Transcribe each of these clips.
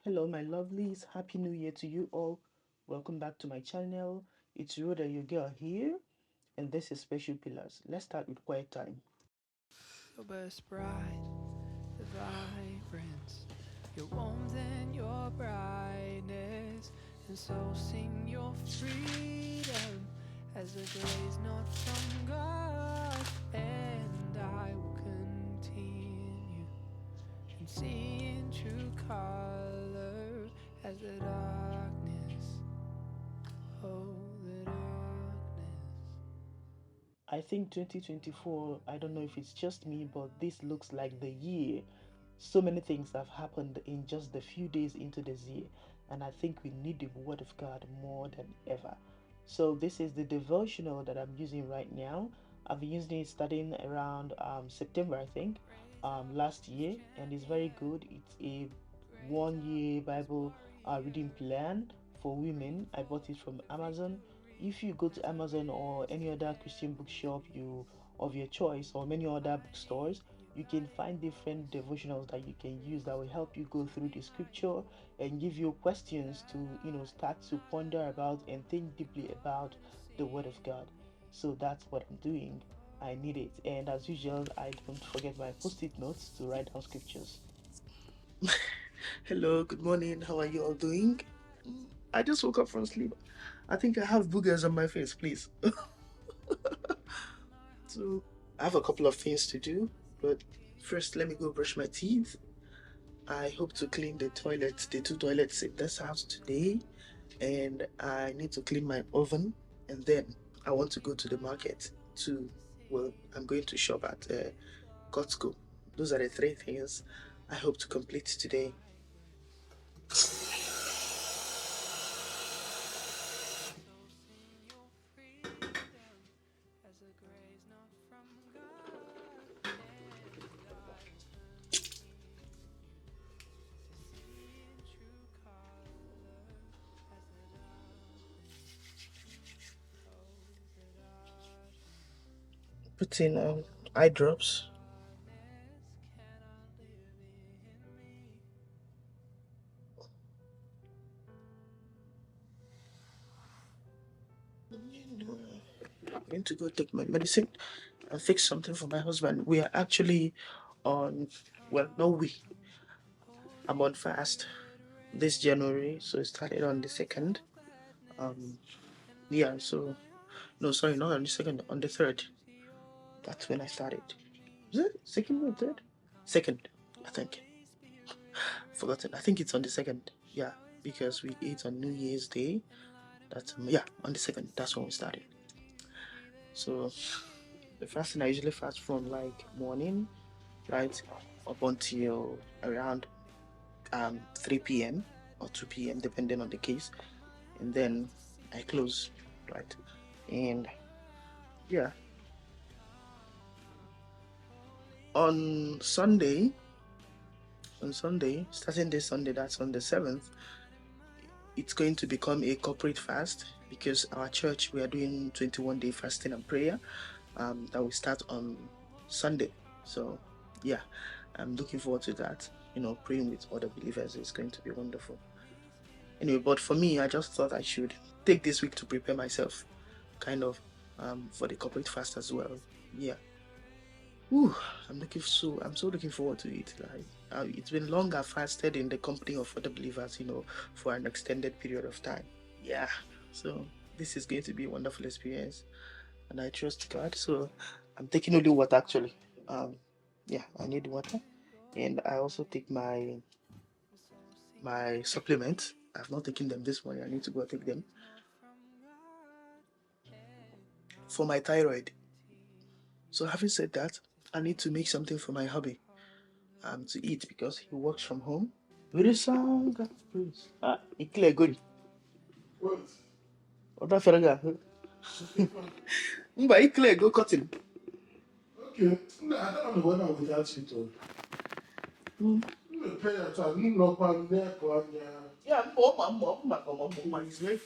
Hello, my lovelies. Happy New Year to you all. Welcome back to my channel. It's Rhoda, your girl here, and this is Special Pillars. Let's start with quiet time. Your best bride, the vibrance, your warmth and your brightness, and so sing your freedom as a grace not from God, and I will continue and see in true color as the darkness, oh the darkness. I think 2024, I don't know if it's just me, but this looks like the year. So many things have happened in just the few days into this year, and I think we need the Word of God more than ever. So, this is the devotional that I'm using right now. I've been using it starting around September, I think, last year, and it's very good. It's a 1 year Bible reading plan for women. I bought it from Amazon. If you go to Amazon or any other Christian bookshop you of your choice or many other bookstores, you can find different devotionals that you can use that will help you go through the scripture and give you questions to start to ponder about and think deeply about the Word of God. So that's what I'm doing. I need it, and as usual, I don't forget my post-it notes to write down scriptures. Hello, good morning. How are you all doing? I just woke up from sleep. I think I have boogers on my face, please. So I have a couple of things to do, but first let me go brush my teeth. I hope to clean the toilets, the two toilets in this house today, and I need to clean my oven, and then I want to go to the market to, well, I'm going to shop at Costco. Those are the three things I hope to complete today. As a grace not from God, and I will continue to see in true color as the darkness, oh the darkness, Put in eye drops. darkness cannot live in me. I'm going to go take my medicine and fix something for my husband. We are actually on, well, no, I'm on fast this January, so it started on the 2nd. Um, yeah, so, no, sorry, not on the 2nd, on the 3rd. That's when I started. Is it 2nd or 3rd? 2nd, I think. Forgotten. I think it's on the 2nd. Yeah, because we ate on New Year's Day. That's, yeah, on the 2nd. That's when we started. So, the fasting, I usually fast from like morning, right, up until around 3 p.m. or 2 p.m. depending on the case, and then I close, right? And yeah, on Sunday, starting this Sunday, that's on the 7th, it's going to become a corporate fast because our church we are doing 21-day fasting and prayer that will start on Sunday. So yeah, I'm looking forward to that. Praying with other believers is going to be wonderful. Anyway, but for me, I just thought I should take this week to prepare myself, kind of, for the corporate fast as well. Yeah. Ooh, I'm so looking forward to it. Like, it's been long I've fasted in the company of other believers, for an extended period of time. Yeah. So this is going to be a wonderful experience, and I trust God. So I'm taking only water actually. Yeah, I need water, and I also take my supplements. I've not taken them this morning. I need to go take them for my thyroid. So having said that, I need to make something for my hubby to eat because he works from home. Very song, please. Ikle good. What? Oda feraga. Mba ikle go cutting. Okay. No, I don't know when I without you though. You pay your time. You know what neck on Yeah, mama. It's very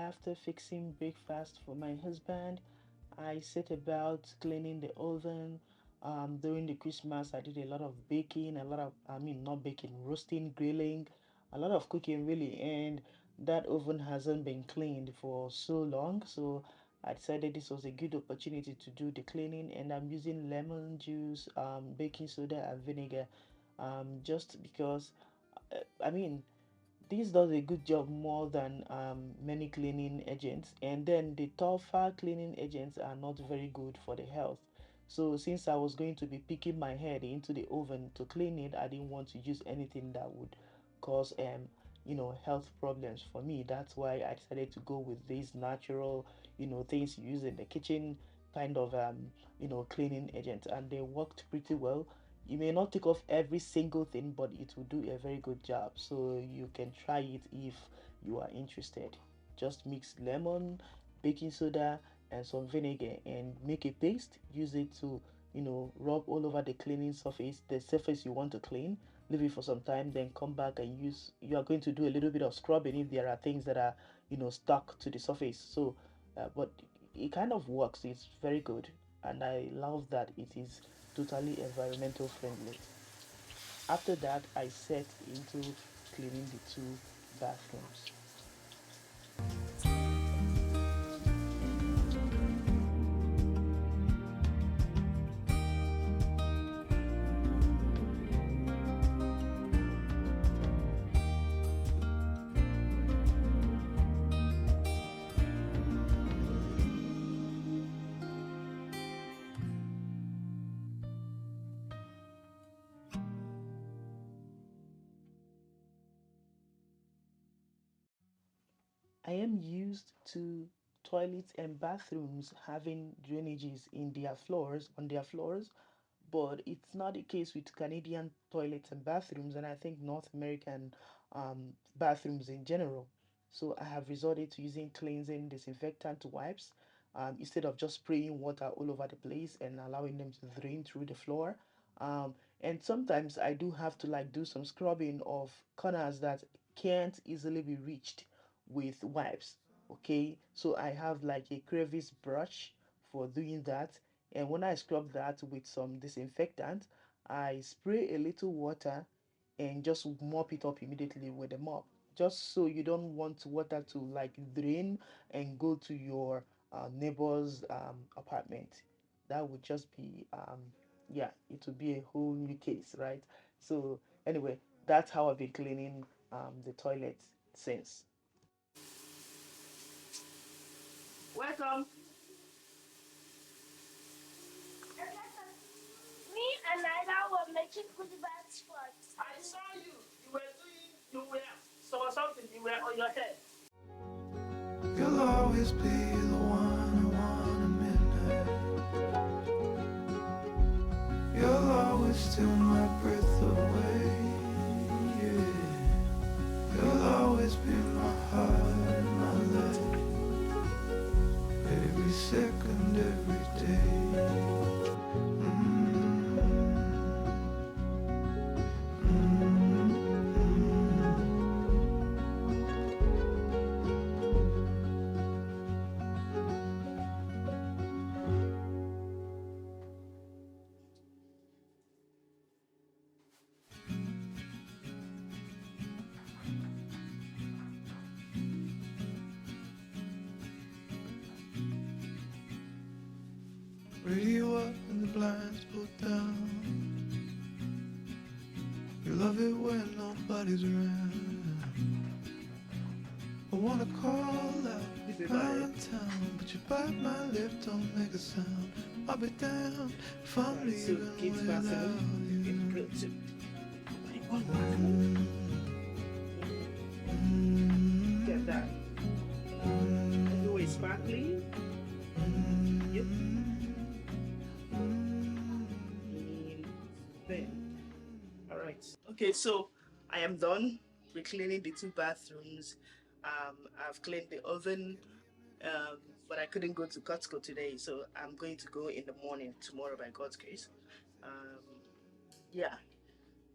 after fixing breakfast for my husband, I set about cleaning the oven. During the Christmas, I did a lot of baking, a lot of, I mean, not baking, roasting, grilling, a lot of cooking really. And that oven hasn't been cleaned for so long. So I decided this was a good opportunity to do the cleaning. And I'm using lemon juice, baking soda, and vinegar, just because, I mean, this does a good job more than many cleaning agents, and then the tougher cleaning agents are not very good for the health. So since I was going to be picking my head into the oven to clean it, I didn't want to use anything that would cause health problems for me. That's why I decided to go with these natural things you use in the kitchen, kind of cleaning agents, and they worked pretty well. You may not take off every single thing, but it will do a very good job. So you can try it if you are interested. Just mix lemon, baking soda, and some vinegar and make a paste. Use it to, rub all over the cleaning surface, the surface you want to clean. Leave it for some time, then come back and use. You are going to do a little bit of scrubbing if there are things that are, stuck to the surface. So, but it kind of works. It's very good, and I love that it is totally environmental friendly. After that, I set into cleaning the two bathrooms. I am used to toilets and bathrooms having drainages in their floors, on their floors, but it's not the case with Canadian toilets and bathrooms, and I think North American bathrooms in general. So I have resorted to using cleansing disinfectant wipes instead of just spraying water all over the place and allowing them to drain through the floor. And sometimes I do have to like do some scrubbing of corners that can't easily be reached with wipes. Okay, so I have like a crevice brush for doing that, and when I scrub that with some disinfectant, I spray a little water and just mop it up immediately with a mop. Just so you don't want water to like drain and go to your neighbor's apartment. That would just be, yeah, it would be a whole new case, right? So, anyway, that's how I've been cleaning the toilet since. Welcome. Me and Ida were making good bad spots. I saw you. You were something. You were on your head. You'll always be the one I want a midnight. You'll always steal my breath away. Yeah. You'll always be my heart, my life. Every second, every day. Mm. Radio up and the blinds pulled down. You love it when nobody's around. I wanna call out my town, but you bite my lip, don't make a sound. I'll be damned if I'm Alright, so leaving kids without bathroom you. in grilled soup. One back. Get that. Always sparkling. Yep. Then. Alright. Okay, so I am done with cleaning the two bathrooms. I've cleaned the oven, but I couldn't go to Costco today, so I'm going to go in the morning tomorrow by God's grace. Um, yeah,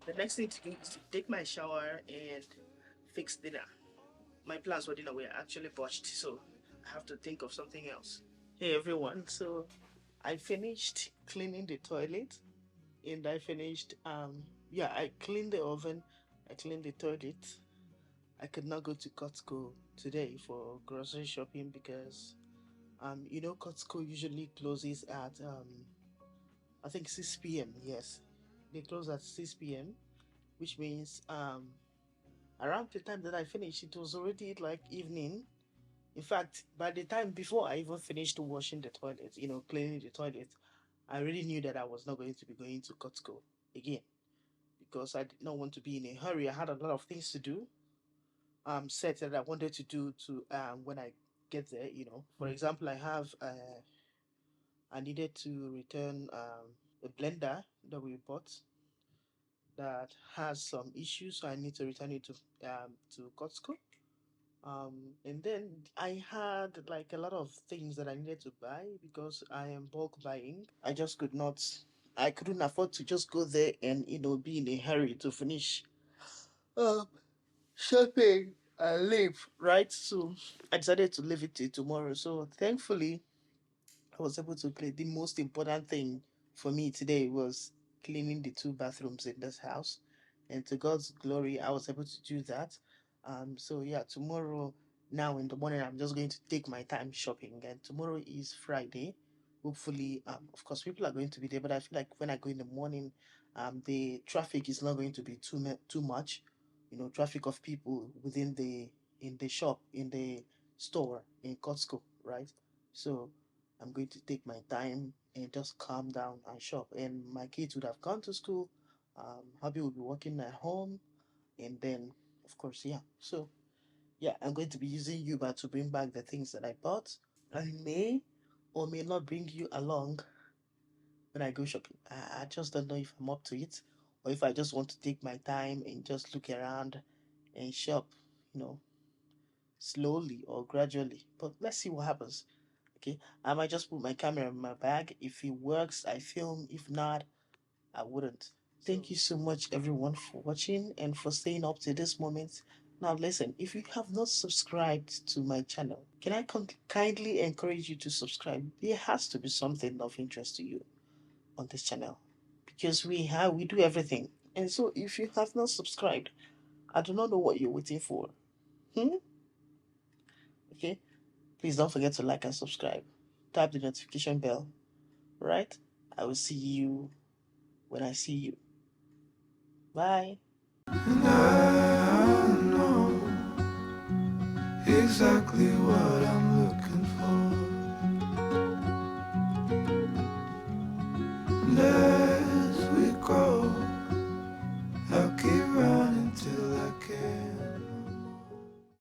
the next thing to do is to take my shower and fix dinner. my plans for dinner were actually botched, so I have to think of something else. Hey everyone, so I finished cleaning the toilet and I finished yeah, I cleaned the oven, I cleaned the toilet. I could not go to Costco today for grocery shopping because Costco usually closes at I think 6 p.m. Yes. They close at 6 p.m., which means around the time that I finished it was already like evening. In fact, by the time before I even finished washing the toilet, cleaning the toilet, I already knew that I was not going to be going to Costco again because I did not want to be in a hurry. I had a lot of things to do, set that I wanted to do to when I get there. For example, I needed to return a blender that we bought that has some issues, so I need to return it to Costco. And then I had like a lot of things that I needed to buy because I am bulk buying. I couldn't afford to just go there and be in a hurry to finish um shopping and leave, right? So I decided to leave it till tomorrow. So thankfully I was able to clean. The most important thing for me today was cleaning the two bathrooms in this house. And to God's glory, I was able to do that. So yeah, tomorrow, now in the morning, I'm just going to take my time shopping. And tomorrow is Friday. Hopefully, of course, people are going to be there, but I feel like when I go in the morning, the traffic is not going to be too much. Traffic of people in the shop, in the store, in Costco, right? So I'm going to take my time and just calm down and shop. And my kids would have gone to school. Hubby will be working at home. And then, of course, yeah. So, yeah, I'm going to be using Uber to bring back the things that I bought. I may or may not bring you along when I go shopping. I just don't know if I'm up to it or if I just want to take my time and just look around and shop, you know, slowly or gradually. But let's see what happens. Okay, I might just put my camera in my bag. If it works, I film. If not, I wouldn't. Thank you so much, everyone, for watching and for staying up to this moment. Now, listen, if you have not subscribed to my channel, can I kindly encourage you to subscribe? There has to be something of interest to you on this channel because we do everything. And so, if you have not subscribed, I do not know what you're waiting for. Hmm? Okay, please don't forget to like and subscribe. Tap the notification bell, right? I will see you when I see you. Bye. And I know exactly what I'm looking for.